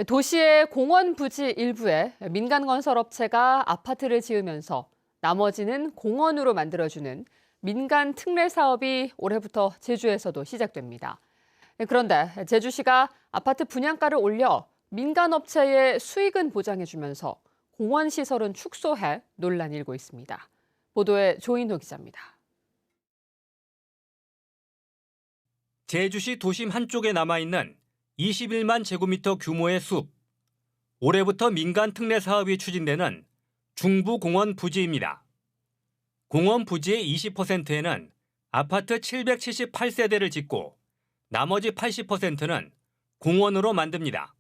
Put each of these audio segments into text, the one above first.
도시의 공원 부지 일부에 민간 건설업체가 아파트를 지으면서 나머지는 공원으로 만들어주는 민간 특례 사업이 올해부터 제주에서도 시작됩니다. 그런데 제주시가 아파트 분양가를 올려 민간 업체의 수익은 보장해주면서 공원 시설은 축소해 논란이 일고 있습니다. 보도에 조인호 기자입니다. 제주시 도심 한쪽에 남아있는 21만 제곱미터 규모의 숲. 올해부터 민간 특례 사업이 추진되는 중부공원 부지입니다. 공원 부지의 20%에는 아파트 778세대를 짓고 나머지 80%는 공원으로 만듭니다.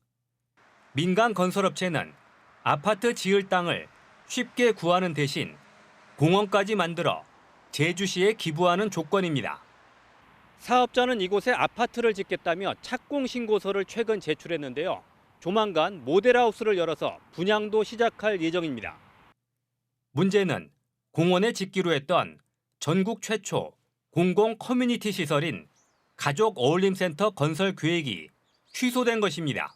민간 건설업체는 아파트 지을 땅을 쉽게 구하는 대신 공원까지 만들어 제주시에 기부하는 조건입니다. 사업자는 이곳에 아파트를 짓겠다며 착공 신고서를 최근 제출했는데요. 조만간 모델하우스를 열어서 분양도 시작할 예정입니다. 문제는 공원에 짓기로 했던 전국 최초 공공 커뮤니티 시설인 가족 어울림센터 건설 계획이 취소된 것입니다.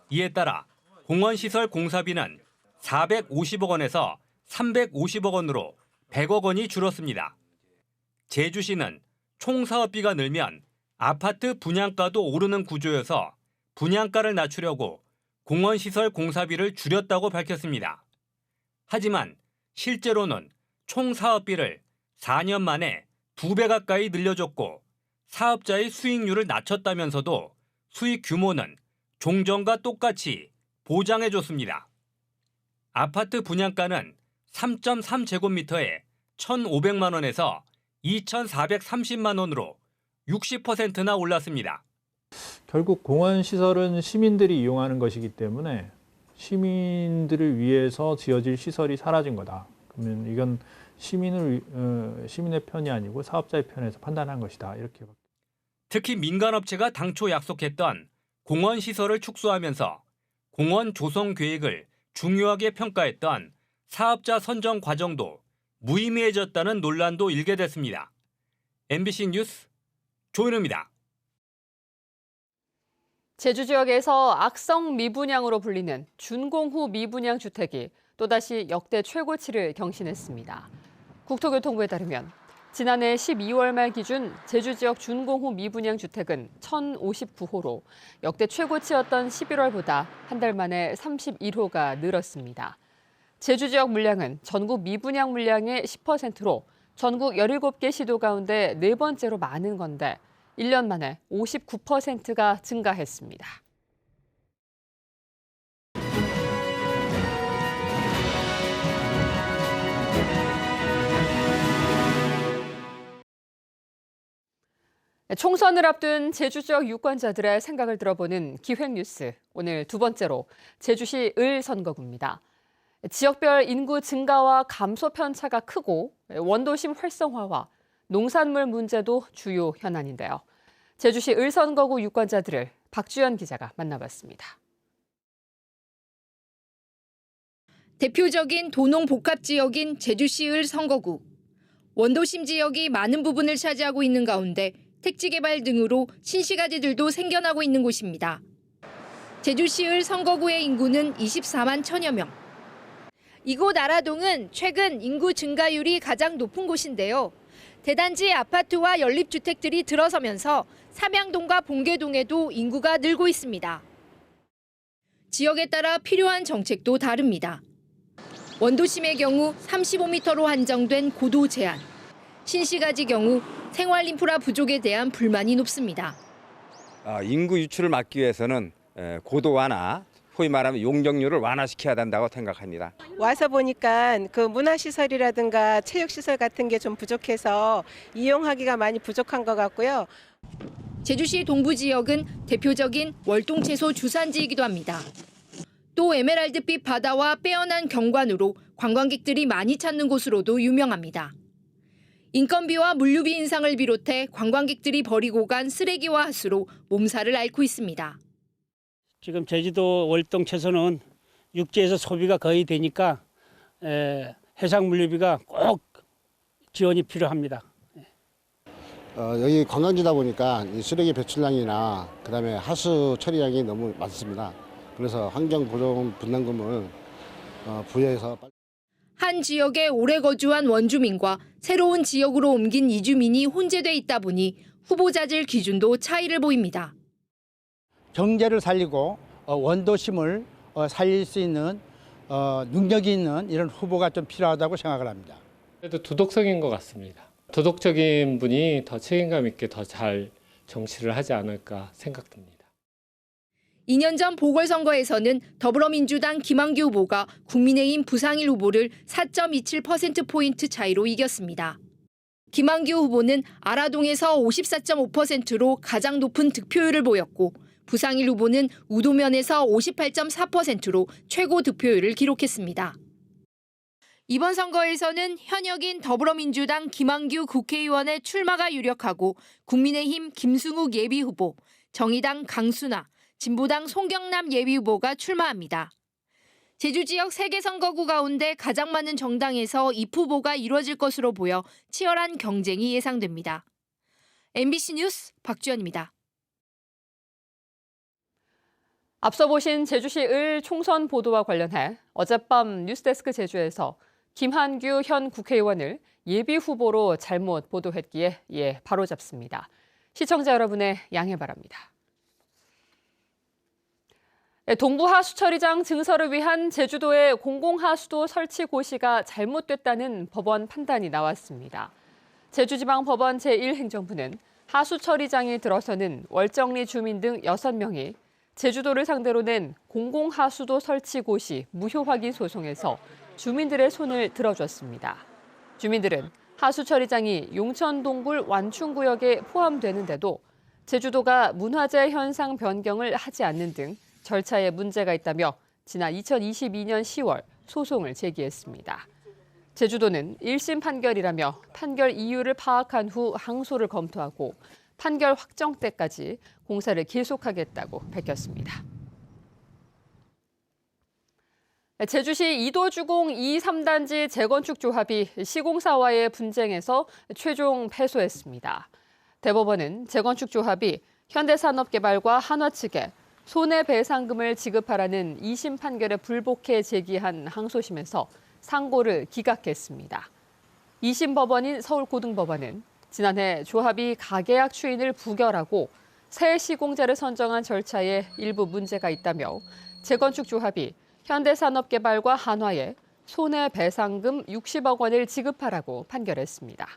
이에 따라 공원시설 공사비는 450억 원에서 350억 원으로 100억 원이 줄었습니다. 제주시는 총 사업비가 늘면 아파트 분양가도 오르는 구조여서 분양가를 낮추려고 공원시설 공사비를 줄였다고 밝혔습니다. 하지만 실제로는 총 사업비를 4년 만에 2배 가까이 늘려줬고 사업자의 수익률을 낮췄다면서도 수익 규모는 종전과 똑같이 보장해줬습니다. 아파트 분양가는 3.3제곱미터에 1,500만 원에서 2,430만 원으로 60%나 올랐습니다. 결국 공원 시설은 시민들이 이용하는 것이기 때문에 시민들을 위해서 지어질 시설이 사라진 거다. 그러면 이건 시민의 편이 아니고 사업자의 편에서 판단한 것이다. 이렇게. 특히 민간업체가 당초 약속했던 공원 시설을 축소하면서 공원 조성 계획을 중요하게 평가했던 사업자 선정 과정도 무의미해졌다는 논란도 일게 됐습니다. MBC 뉴스 조인호입니다. 제주 지역에서 악성 미분양으로 불리는 준공후 미분양 주택이 또다시 역대 최고치를 경신했습니다. 국토교통부에 따르면 지난해 12월 말 기준 제주 지역 준공후 미분양 주택은 1,059호로 역대 최고치였던 11월보다 한 달 만에 31호가 늘었습니다. 제주 지역 물량은 전국 미분양 물량의 10%로 전국 17개 시도 가운데 네 번째로 많은 건데 1년 만에 59%가 증가했습니다. 총선을 앞둔 제주 지역 유권자들의 생각을 들어보는 기획뉴스. 오늘 두 번째로 제주시 을 선거구입니다. 지역별 인구 증가와 감소 편차가 크고 원도심 활성화와 농산물 문제도 주요 현안인데요. 제주시 을 선거구 유권자들을 박주연 기자가 만나봤습니다. 대표적인 도농 복합 지역인 제주시 을 선거구. 원도심 지역이 많은 부분을 차지하고 있는 가운데 택지 개발 등으로 신시가지들도 생겨나고 있는 곳입니다. 제주시 을 선거구의 인구는 24만 1천여 명. 이곳 아라동은 최근 인구 증가율이 가장 높은 곳인데요. 대단지 아파트와 연립주택들이 들어서면서 삼양동과 봉계동에도 인구가 늘고 있습니다. 지역에 따라 필요한 정책도 다릅니다. 원도심의 경우 35m로 한정된 고도 제한, 신시가지 경우 생활 인프라 부족에 대한 불만이 높습니다. 인구 유출을 막기 위해서는 고도 완화, 소위 말하면 용적률을 완화시켜야 된다고 생각합니다. 와서 보니까 그 문화시설이라든가 체육시설 같은 게 좀 부족해서 이용하기가 많이 부족한 것 같고요. 제주시 동부 지역은 대표적인 월동채소 주산지이기도 합니다. 또 에메랄드빛 바다와 빼어난 경관으로 관광객들이 많이 찾는 곳으로도 유명합니다. 인건비와 물류비 인상을 비롯해 관광객들이 버리고 간 쓰레기와 하수로 몸살을 앓고 있습니다. 지금 제주도 월동 채소는 육지에서 소비가 거의 되니까 해상 물류비가 꼭 지원이 필요합니다. 여기 관광지다 보니까 이 쓰레기 배출량이나 그다음에 하수 처리량이 너무 많습니다. 그래서 환경보존 분담금을 부여해서 한 지역에 오래 거주한 원주민과 새로운 지역으로 옮긴 이주민이 혼재돼 있다 보니 후보 자질 기준도 차이를 보입니다. 경제를 살리고 원도심을 살릴 수 있는 능력이 있는 이런 후보가 좀 필요하다고 생각을 합니다. 그래도 도덕성인 것 같습니다. 도덕적인 분이 더 책임감 있게 더 잘 정치를 하지 않을까 생각됩니다. 2년 전 보궐선거에서는 더불어민주당 김한규 후보가 국민의힘 부상일 후보를 4.27%포인트 차이로 이겼습니다. 김한규 후보는 아라동에서 54.5%로 가장 높은 득표율을 보였고 부상일 후보는 우도면에서 58.4%로 최고 득표율을 기록했습니다. 이번 선거에서는 현역인 더불어민주당 김한규 국회의원의 출마가 유력하고 국민의힘 김승욱 예비후보, 정의당 강순아, 진보당 송경남 예비후보가 출마합니다. 제주 지역 3개 선거구 가운데 가장 많은 정당에서 입후보가 이루어질 것으로 보여 치열한 경쟁이 예상됩니다. MBC 뉴스 박주연입니다. 앞서 보신 제주시 을 총선 보도와 관련해 어젯밤 뉴스데스크 제주에서 김한규 현 국회의원을 예비후보로 잘못 보도했기에 바로잡습니다. 시청자 여러분의 양해 바랍니다. 동부하수처리장 증설을 위한 제주도의 공공하수도 설치 고시가 잘못됐다는 법원 판단이 나왔습니다. 제주지방법원 제1행정부는 하수처리장이 들어서는 월정리 주민 등 6명이 제주도를 상대로 낸 공공하수도 설치 고시 무효 확인 소송에서 주민들의 손을 들어줬습니다. 주민들은 하수처리장이 용천동굴 완충구역에 포함되는데도 제주도가 문화재 현상 변경을 하지 않는 등 절차에 문제가 있다며 지난 2022년 10월 소송을 제기했습니다. 제주도는 1심 판결이라며 판결 이유를 파악한 후 항소를 검토하고 판결 확정 때까지 공사를 계속하겠다고 밝혔습니다. 제주시 이도주공 2, 3단지 재건축 조합이 시공사와의 분쟁에서 최종 패소했습니다. 대법원은 재건축 조합이 현대산업개발과 한화 측에 손해배상금을 지급하라는 2심 판결에 불복해 제기한 항소심에서 상고를 기각했습니다. 2심 법원인 서울고등법원은 지난해 조합이 가계약 추인을 부결하고 새 시공자를 선정한 절차에 일부 문제가 있다며 재건축 조합이 현대산업개발과 한화에 손해배상금 60억 원을 지급하라고 판결했습니다.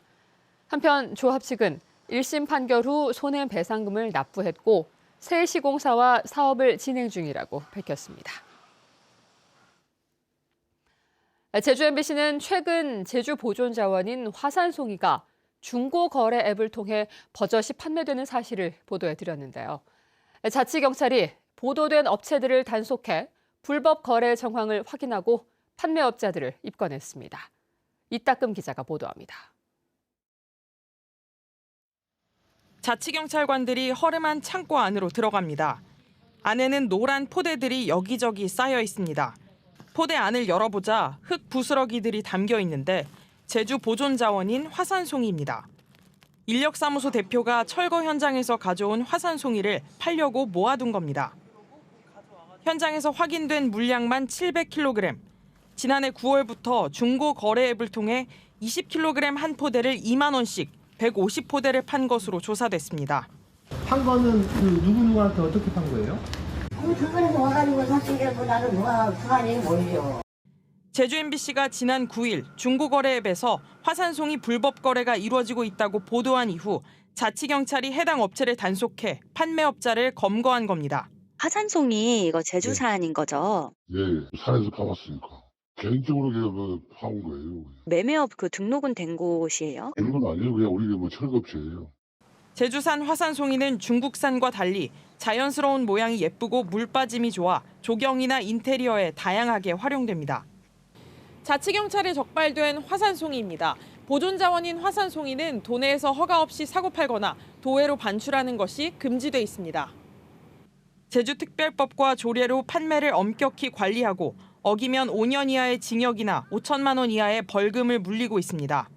한편 조합 측은 1심 판결 후 손해배상금을 납부했고 새 시공사와 사업을 진행 중이라고 밝혔습니다. 제주 MBC는 최근 제주 보존 자원인 화산송이가 중고거래 앱을 통해 버젓이 판매되는 사실을 보도해드렸는데요. 자치경찰이 보도된 업체들을 단속해 불법 거래 정황을 확인하고 판매업자들을 입건했습니다. 이따금 기자가 보도합니다. 자치경찰관들이 허름한 창고 안으로 들어갑니다. 안에는 노란 포대들이 여기저기 쌓여 있습니다. 포대 안을 열어보자 흙 부스러기들이 담겨 있는데 제주 보존 자원인 화산송이입니다. 인력사무소 대표가 철거 현장에서 가져온 화산송이를 팔려고 모아둔 겁니다. 현장에서 확인된 물량만 700kg. 지난해 9월부터 중고 거래 앱을 통해 20kg 한 포대를 2만 원씩 150포대를 판 것으로 조사됐습니다. 판 거는 누구한테 어떻게 판 거예요? 주변에서 와가지고 사신 게 나는 누가 그만이 모르죠. 제주 MBC가 지난 9일 중고거래 앱에서 화산송이 불법 거래가 이루어지고 있다고 보도한 이후 자치경찰이 해당 업체를 단속해 판매업자를 검거한 겁니다. 화산송이 이거 제주 사안인 거죠? 네, 산에서 파봤으니까. 개인적으로 파온 거예요. 매매업 등록은 된 곳이에요? 그런 건 아니에요. 그냥 우리 철거업체예요. 제주산 화산송이는 중국산과 달리 자연스러운 모양이 예쁘고 물 빠짐이 좋아 조경이나 인테리어에 다양하게 활용됩니다. 자치경찰에 적발된 화산송이입니다. 보존 자원인 화산송이는 도내에서 허가 없이 사고 팔거나 도외로 반출하는 것이 금지돼 있습니다. 제주특별법과 조례로 판매를 엄격히 관리하고 어기면 5년 이하의 징역이나 5천만 원 이하의 벌금을 물리고 있습니다.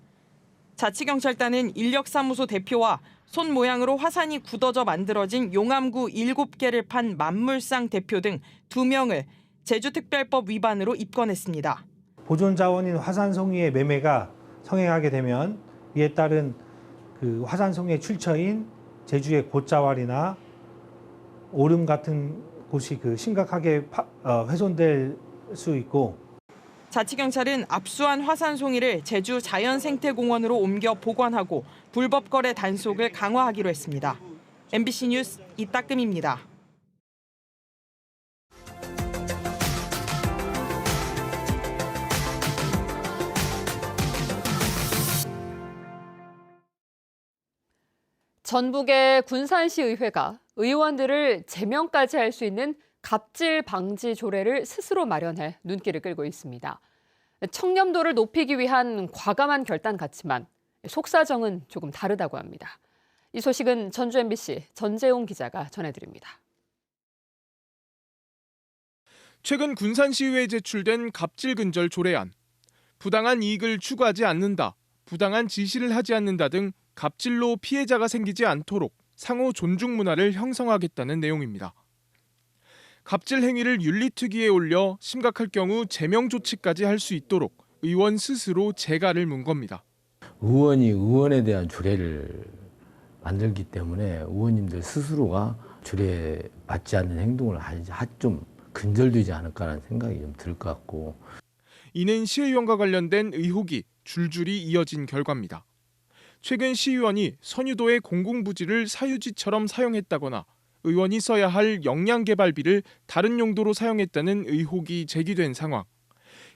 자치경찰단은 인력사무소 대표와 손 모양으로 화산이 굳어져 만들어진 용암구 7개를 판 만물상 대표 등 2명을 제주특별법 위반으로 입건했습니다. 보존 자원인 화산송이의 매매가 성행하게 되면 이에 따른 그 화산송이의 출처인 제주의 곶자왈이나 오름 같은 곳이 그 심각하게 훼손될 수 있고, 자치경찰은 압수한 화산송이를 제주 자연생태공원으로 옮겨 보관하고 불법 거래 단속을 강화하기로 했습니다. MBC 뉴스 이따금입니다. 전북의 군산시 의회가 의원들을 제명까지 할 수 있는 갑질 방지 조례를 스스로 마련해 눈길을 끌고 있습니다. 청렴도를 높이기 위한 과감한 결단 같지만 속사정은 조금 다르다고 합니다. 이 소식은 전주 MBC 전재용 기자가 전해드립니다. 최근 군산시의회에 제출된 갑질 근절 조례안. 부당한 이익을 추구하지 않는다, 부당한 지시를 하지 않는다 등 갑질로 피해자가 생기지 않도록 상호 존중 문화를 형성하겠다는 내용입니다. 갑질 행위를 윤리특위에 올려 심각할 경우 제명 조치까지 할 수 있도록 의원 스스로 재가를 문 겁니다. 의원이 의원에 대한 조례를 만들기 때문에 의원님들 스스로가 조례에 맞지 않는 행동을 좀 근절되지 않을까라는 생각이 좀 들 것 같고. 이는 시의원과 관련된 의혹이 줄줄이 이어진 결과입니다. 최근 시의원이 선유도의 공공부지를 사유지처럼 사용했다거나 의원이 써야 할 역량개발비를 다른 용도로 사용했다는 의혹이 제기된 상황.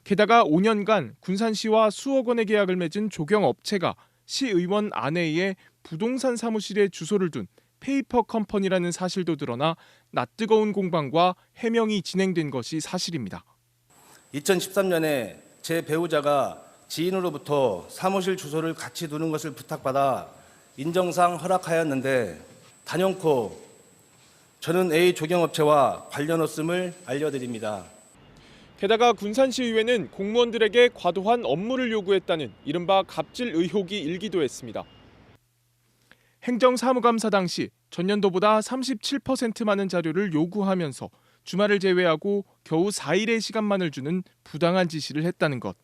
게다가 5년간 군산시와 수억 원의 계약을 맺은 조경업체가 시의원 아내의 부동산 사무실에 주소를 둔 페이퍼 컴퍼니라는 사실도 드러나 낯뜨거운 공방과 해명이 진행된 것이 사실입니다. 2013년에 제 배우자가 지인으로부터 사무실 주소를 같이 두는 것을 부탁받아 인정상 허락하였는데 단연코 저는 A 조경업체와 관련 없음을 알려드립니다. 게다가 군산시의회는 공무원들에게 과도한 업무를 요구했다는 이른바 갑질 의혹이 일기도 했습니다. 행정사무감사 당시 전년도보다 37% 많은 자료를 요구하면서 주말을 제외하고 겨우 4일의 시간만을 주는 부당한 지시를 했다는 것.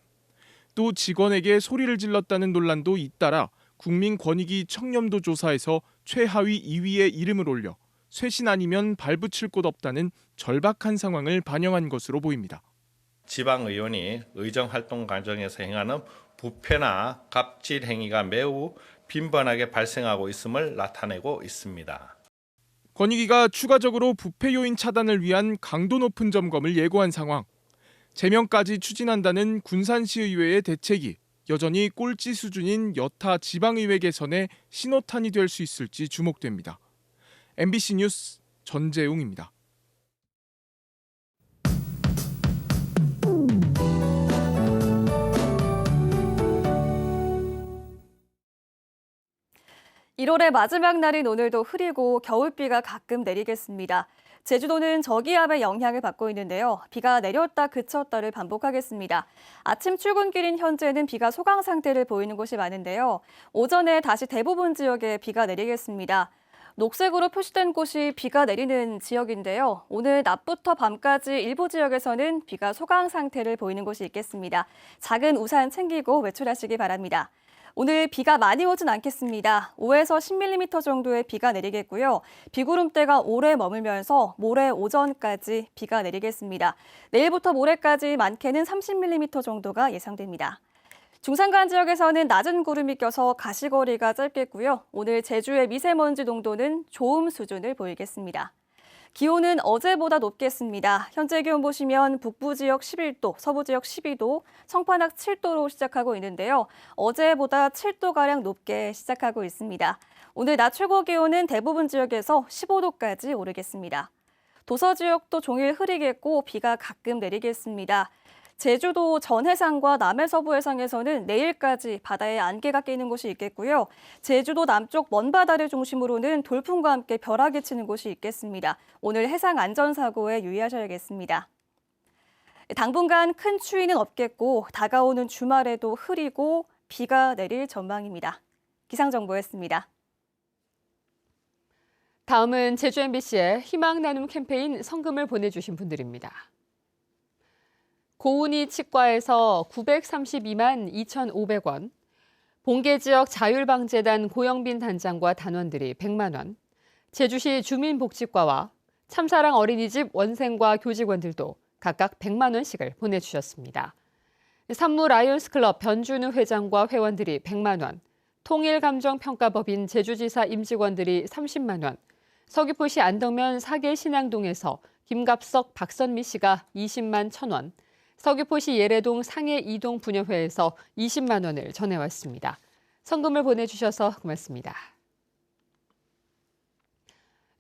또 직원에게 소리를 질렀다는 논란도 잇따라 국민권익위 청렴도 조사에서 최하위 2위의 이름을 올려 쇄신 아니면 발붙일 곳 없다는 절박한 상황을 반영한 것으로 보입니다. 지방의원이 의정활동 과정에서 행하는 부패나 갑질 행위가 매우 빈번하게 발생하고 있음을 나타내고 있습니다. 권익위가 추가적으로 부패 요인 차단을 위한 강도 높은 점검을 예고한 상황. 제명까지 추진한다는 군산시의회의 대책이 여전히 꼴찌 수준인 여타 지방의회 개선에 신호탄이 될 수 있을지 주목됩니다. MBC 뉴스 전재웅입니다. (1월의) 마지막 날인 오늘도 흐리고 겨울비가 가끔 내리겠습니다. 제주도는 저기압의 영향을 받고 있는데요. 비가 내렸다 그쳤다를 반복하겠습니다. 아침 출근길인 현재는 비가 소강 상태를 보이는 곳이 많은데요. 오전에 다시 대부분 지역에 비가 내리겠습니다. 녹색으로 표시된 곳이 비가 내리는 지역인데요. 오늘 낮부터 밤까지 일부 지역에서는 비가 소강 상태를 보이는 곳이 있겠습니다. 작은 우산 챙기고 외출하시기 바랍니다. 오늘 비가 많이 오진 않겠습니다. 5에서 10mm 정도의 비가 내리겠고요. 비구름대가 오래 머물면서 모레 오전까지 비가 내리겠습니다. 내일부터 모레까지 많게는 30mm 정도가 예상됩니다. 중산간 지역에서는 낮은 구름이 껴서 가시거리가 짧겠고요. 오늘 제주의 미세먼지 농도는 좋음 수준을 보이겠습니다. 기온은 어제보다 높겠습니다. 현재 기온 보시면 북부 지역 11도, 서부 지역 12도, 청파낙 7도로 시작하고 있는데요. 어제보다 7도가량 높게 시작하고 있습니다. 오늘 낮 최고 기온은 대부분 지역에서 15도까지 오르겠습니다. 도서 지역도 종일 흐리겠고 비가 가끔 내리겠습니다. 제주도 전 해상과 남해 서부 해상에서는 내일까지 바다에 안개가 끼는 곳이 있겠고요. 제주도 남쪽 먼바다를 중심으로는 돌풍과 함께 벼락이 치는 곳이 있겠습니다. 오늘 해상 안전사고에 유의하셔야겠습니다. 당분간 큰 추위는 없겠고 다가오는 주말에도 흐리고 비가 내릴 전망입니다. 기상정보였습니다. 다음은 제주 MBC의 희망 나눔 캠페인 성금을 보내주신 분들입니다. 고은희 치과에서 932만 2,500원, 봉계지역 자율방재단 고영빈 단장과 단원들이 100만 원, 제주시 주민복지과와 참사랑 어린이집 원생과 교직원들도 각각 100만 원씩을 보내주셨습니다. 산무 라이온스클럽 변준우 회장과 회원들이 100만 원, 통일감정평가법인 제주지사 임직원들이 30만 원, 서귀포시 안덕면 사계신앙동에서 김갑석 박선미 씨가 20만 1,000원, 서귀포시 예래동 상해 2동 분여회에서 20만 원을 전해왔습니다. 성금을 보내주셔서 고맙습니다.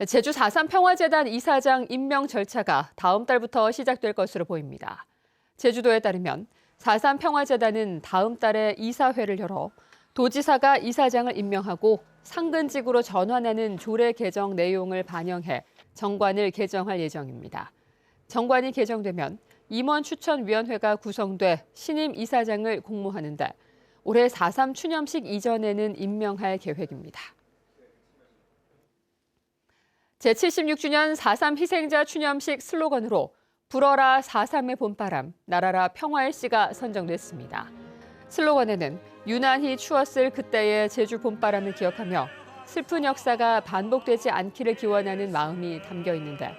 제주 4.3 평화재단 이사장 임명 절차가 다음 달부터 시작될 것으로 보입니다. 제주도에 따르면 4.3 평화재단은 다음 달에 이사회를 열어 도지사가 이사장을 임명하고 상근직으로 전환하는 조례 개정 내용을 반영해 정관을 개정할 예정입니다. 정관이 개정되면 임원 추천위원회가 구성돼 신임 이사장을 공모하는데 올해 4.3 추념식 이전에는 임명할 계획입니다. 제76주년 4.3 희생자 추념식 슬로건으로 불어라 4.3의 봄바람, 날아라 평화의 씨가 선정됐습니다. 슬로건에는 유난히 추웠을 그때의 제주 봄바람을 기억하며 슬픈 역사가 반복되지 않기를 기원하는 마음이 담겨 있는데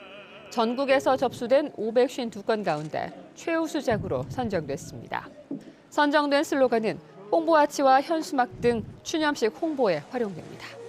전국에서 접수된 552건 가운데 최우수작으로 선정됐습니다. 선정된 슬로건은 홍보아치와 현수막 등 추념식 홍보에 활용됩니다.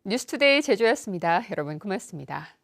뉴스투데이 제주였습니다. 여러분 고맙습니다.